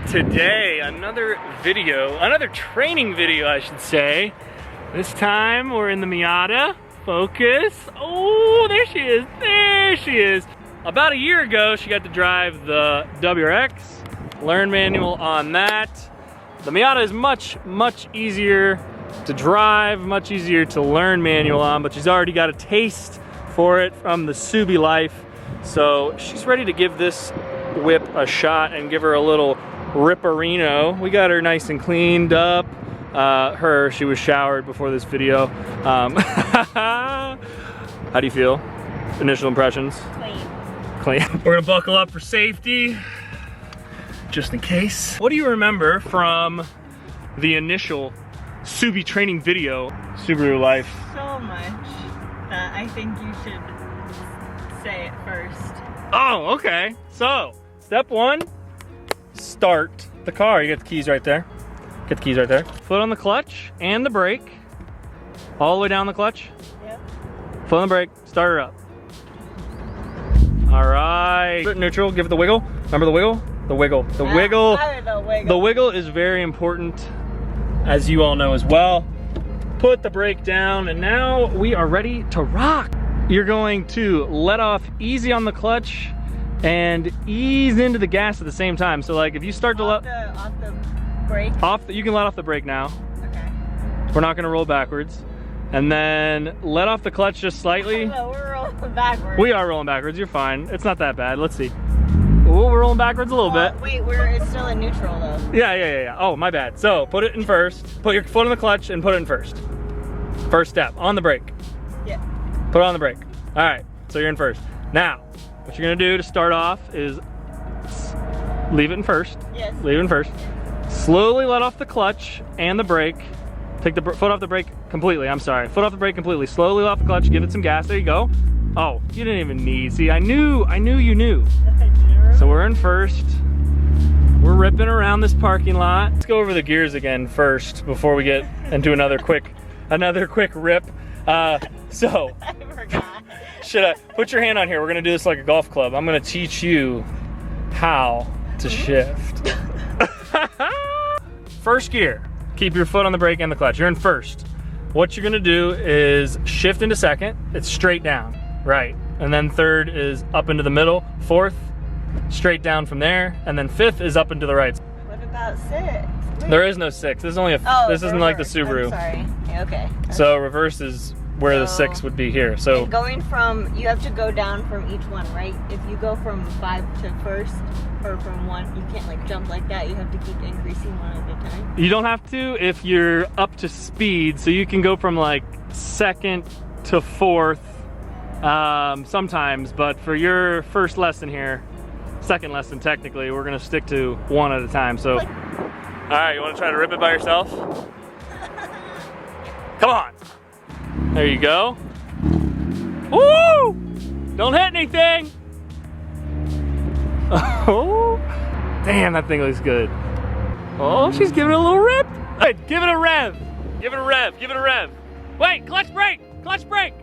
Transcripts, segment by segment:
today, another training video, I should say. This time we're in the Miata. Focus. Oh, there she is. There she is. About a year ago, she got to drive the WRX. Learn manual on that. The Miata is much easier to drive, much easier to learn manual on, but she's already got a taste for it from the Subi life. So she's ready to give this whip a shot and give her a little ripperino. We got her nice and cleaned up. She was showered before this video. How do you feel? Initial impressions? Clean. We're gonna buckle up for safety, just in case. What do you remember from the initial Subi training video, Subaru life? So much that I think you should say it first. Oh, okay. So, step one, start the car. You get the keys right there. Get the keys right there. Foot on the clutch and the brake. All the way down the clutch. Yep. Foot on the brake, start her up. All right. Neutral, give it the wiggle. Remember the wiggle? The wiggle. The wiggle. The wiggle is very important, as you all know as well. Put the brake down, and now we are ready to rock. You're going to let off easy on the clutch and ease into the gas at the same time. So like if you start to off the brake? You can let off the brake now. Okay. We're not gonna roll backwards. And then let off the clutch just slightly. No, we're rolling backwards. We are rolling backwards, you're fine. It's not that bad, let's see. Oh, we're rolling backwards a little bit. Wait, it's still in neutral though. Yeah. Oh, my bad. So put it in first. Put your foot on the clutch and put it in first. First step, on the brake. Yeah. Put it on the brake. All right, so you're in first. Now, what you're gonna do to start off is leave it in first. Yes. Leave it in first. Slowly let off the clutch and the brake. Take the foot off the brake completely, I'm sorry. Foot off the brake completely. Slowly let off the clutch, give it some gas, there you go. Oh, you didn't even need, see, I knew you knew. So we're in first. We're ripping around this parking lot. Let's go over the gears again first before we get into another quick rip. So, I forgot. should I put your hand on here? We're gonna do this like a golf club. I'm gonna teach you how to shift. First gear, keep your foot on the brake and the clutch. You're in first. What you're gonna do is shift into second. It's straight down, right. And then third is up into the middle. Fourth, straight down from there. And then fifth is up into the right. What about six? Wait. There is no six. This is only this isn't like the Subaru. I'm sorry. Yeah, okay. So reverse is where the six would be here. So going from, you have to go down from each one, right? If you go from 5 to first, or from 1, you can't like jump like that. You have to keep increasing one at a time. You don't have to if you're up to speed. So you can go from like second to fourth sometimes, but for your first lesson here, second lesson technically, we're gonna stick to 1 at a time. So, all right, you wanna try to rip it by yourself? Come on. There you go. Woo! Don't hit anything. Oh, damn, that thing looks good. Oh, she's giving it a little rip. Hey, give it a rev. Give it a rev, give it a rev. Wait, clutch brake, clutch brake.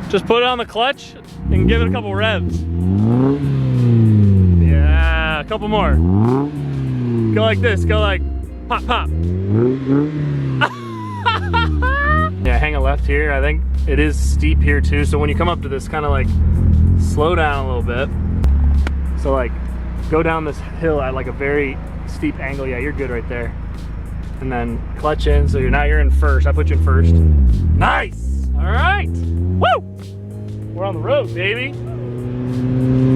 Just put it on the clutch and give it a couple revs. Yeah, a couple more. Go like this, go like pop, pop. Yeah, hang a left here. I think it is steep here too. So when you come up to this, kind of like slow down a little bit. So like go down this hill at like a very steep angle. Yeah, you're good right there. And then clutch in. So you're in first. I put you in first. Nice. All right. Woo! We're on the road, baby.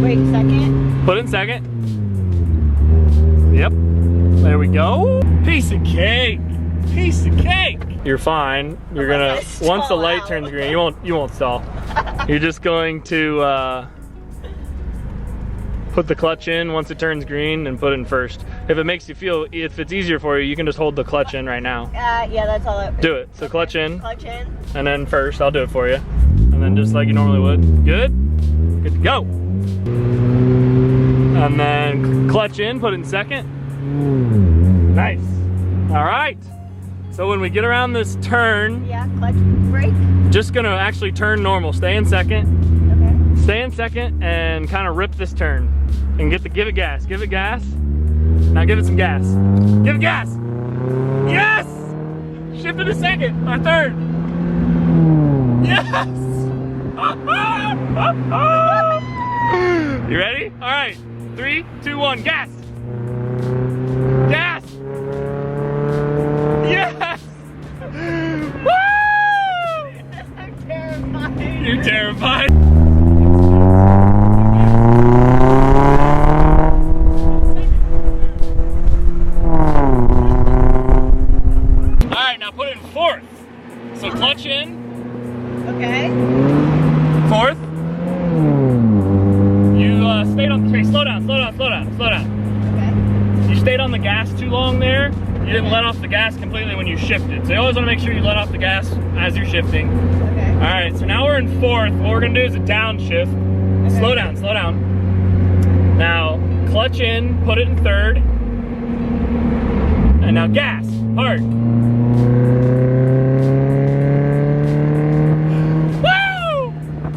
Wait, second? Put it in second. Yep. There we go. Piece of cake. Piece of cake. You're fine. You're gonna, once the light turns green, you won't stall. You're just going to put the clutch in once it turns green and put it in first. If it makes you feel, if it's easier for you, you can just hold the clutch in right now. Yeah, that's all. Do it. So okay. Clutch in, and then first, I'll do it for you. And then just like you normally would. Good? Good to go. And then clutch in, put it in second. Nice. All right. So when we get around this turn, yeah, clutch brake. Just gonna actually turn normal. Stay in second. Okay. Stay in second and kind of rip this turn and give it gas. Give it gas. Now give it some gas. Give it gas. Yes! Shift to the second or third. Yes! You ready? All right. 3, 2, 1, gas. Gas. Yes! Woo! I'm terrified. You're terrified. Put it in fourth. So clutch in. Okay. Fourth. You stayed on. Okay, slow down. Okay. You stayed on the gas too long there. You didn't let off the gas completely when you shifted. So you always want to make sure you let off the gas as you're shifting. Okay. All right. So now we're in fourth. What we're gonna do is a downshift. Okay. Slow down. Now clutch in. Put it in third. And now gas. Hard.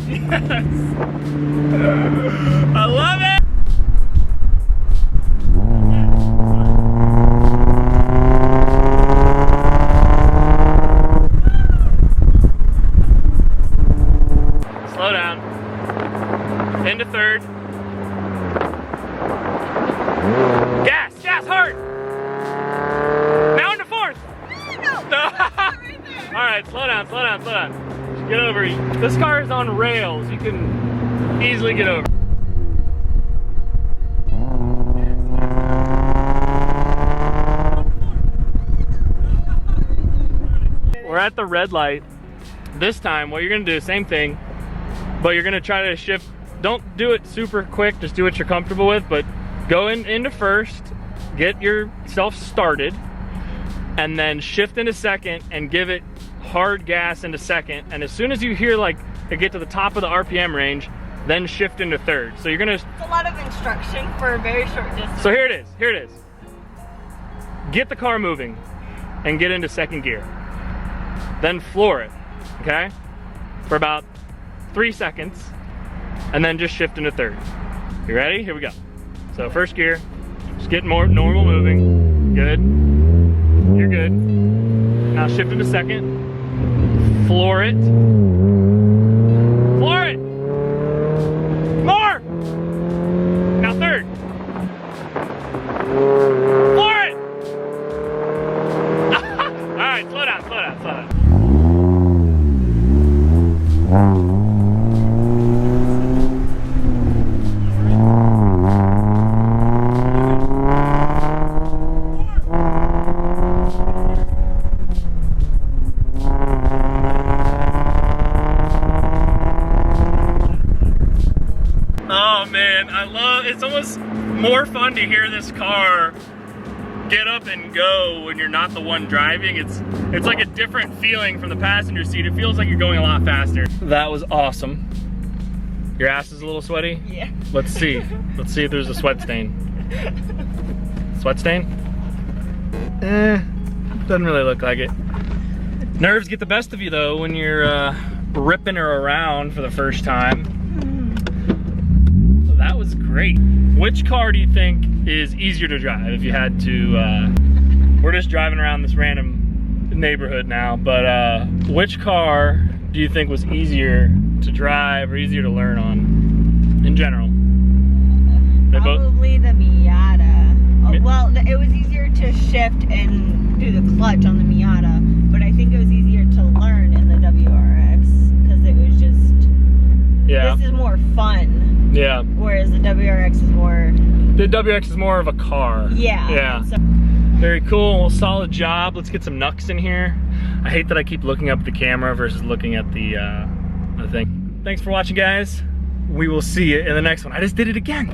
Yes! I love it! Slow down. Into third. Gas! Gas! Hard! Now into fourth! No! Alright, slow down. Get over. This car is on rails. You can easily get over. We're at the red light. This time, what you're gonna do, same thing, but you're gonna try to shift. Don't do it super quick. Just do what you're comfortable with, but go into first, get yourself started, and then shift into second and give it hard gas into second, and as soon as you hear like it get to the top of the RPM range, then shift into third. So you're gonna. It's a lot of instruction for a very short distance. So here it is. Get the car moving and get into second gear. Then floor it, okay? For about 3 seconds, and then just shift into third. You ready? Here we go. So first gear, just get more normal moving. Good. You're good. Now shift into second. Floor it. Floor it. More. Now third. Floor it. All right, slow down. Oh man, it's almost more fun to hear this car get up and go when you're not the one driving. It's like a different feeling from the passenger seat. It feels like you're going a lot faster. That was awesome. Your ass is a little sweaty? Yeah. Let's see if there's a sweat stain. Sweat stain? Doesn't really look like it. Nerves get the best of you though when you're ripping her around for the first time. That was great. Which car do you think is easier to drive if you had to, we're just driving around this random neighborhood now, but which car do you think was easier to drive or easier to learn on in general? Probably the Miata. Well, it was easier to shift and do the clutch on the Miata, but I think it was easier to learn in the WRX because it was just, this is more fun. Yeah. Whereas the WRX is more... The WRX is more of a car. Yeah. Yeah. So, very cool. Well, solid job. Let's get some knucks in here. I hate that I keep looking up at the camera versus looking at the thing. Thanks for watching, guys. We will see you in the next one. I just did it again.